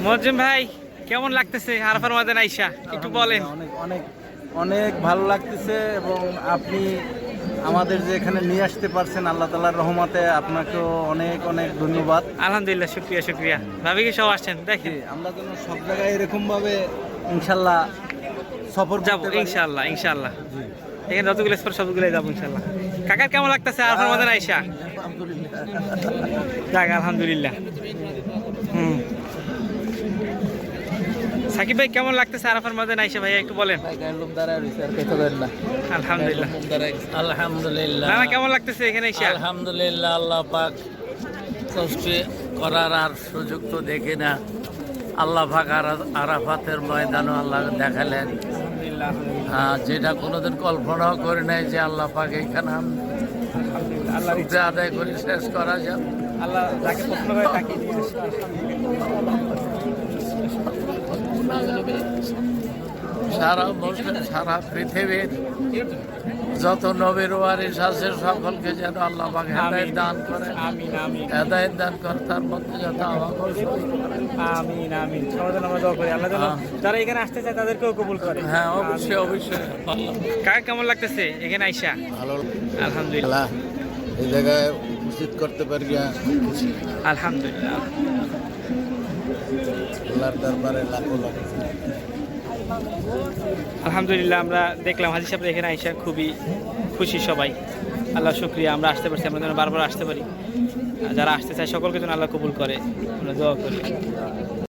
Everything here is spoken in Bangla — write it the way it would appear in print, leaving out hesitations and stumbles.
মজ্জুম ভাই কেমন লাগতেছে আরাফার ময়দানে আইসা একটু বলেন। অনেক অনেক অনেক ভালো লাগতেছে এবং আপনি আমাদের যে এখানে নিয়ে আসতে পারছেন আল্লাহ তাআলার রহমতে আপনাকেও অনেক অনেক ধন্যবাদ। আলহামদুলিল্লাহ, শুক্রিয়া শুক্রিয়া। ভাবি কি সব আসছেন দেখেন, আমরা যেন সব জায়গায় এরকম ভাবে ইনশাল্লাহ সফর যাবো ইনশাআল্লাহ ইনশাআল্লাহ। এখানে যতগুলো স্পট সবগুলোই যাবো ইনশাআল্লাহ। কাকার কেমন লাগতেছে আরাফার ময়দানে আইসা? যাক আলহামদুলিল্লাহ। সাকিব ভাই কেমন লাগতেছে আরাফার ময়দানে আইসা ভাইয়া একটু বলেন। আলহামদুলিল্লাহ আলহামদুলিল্লাহ। না কেমন লাগতেছে এখানে আইসা? আলহামদুলিল্লাহ, আল্লাহ পাক কষ্ট করার আর সুযোগ তো দেখি না। আল্লাহ পাক আরাফাতের ময়দানও আল্লাহ দেখালেন, যেটা কোনোদিন কল্পনাও করে নাই যে আল্লাহ পাক এখানে আল্লাহ আদায় করে শেষ করা যাবে। আল্লাহ যাকে পছন্দ করে তাকে নিয়ে আসে। সারা মুসলিম সারা পৃথিবীর যত নবীর ওয়ারিস আছে সকলকে যেন আল্লাহ পাক হেদায়েত দান করে, হেদায়েত দান করে, তার মধ্যে যত আমিন আমিন। সবার জন্য আমরা দোয়া করি আল্লাহ যেন যারা এখানে আসতে চায় তাদেরকেও কবুল করে। হ্যাঁ অবশ্যই অবশ্যই। কাকা কেমন লাগতেছে এখানে আইসা? ভালো আলহামদুলিল্লাহ এই জায়গায় উপস্থিত করতে পারি আলহামদুলিল্লাহ। আল্লাহর দরবারে লাখো লাখ আলহামদুলিল্লাহ আমরা দেখলাম হাজি সাহেব এখানে আইসা খুবই খুশি সবাই। আল্লাহ শুক্রিয়া আমরা আসতে পারছি, আমরা যেন বারবার আসতে পারি। যারা আসতে চায় সকলকে যেন আল্লাহ কবুল করে আমরা দোয়া করি।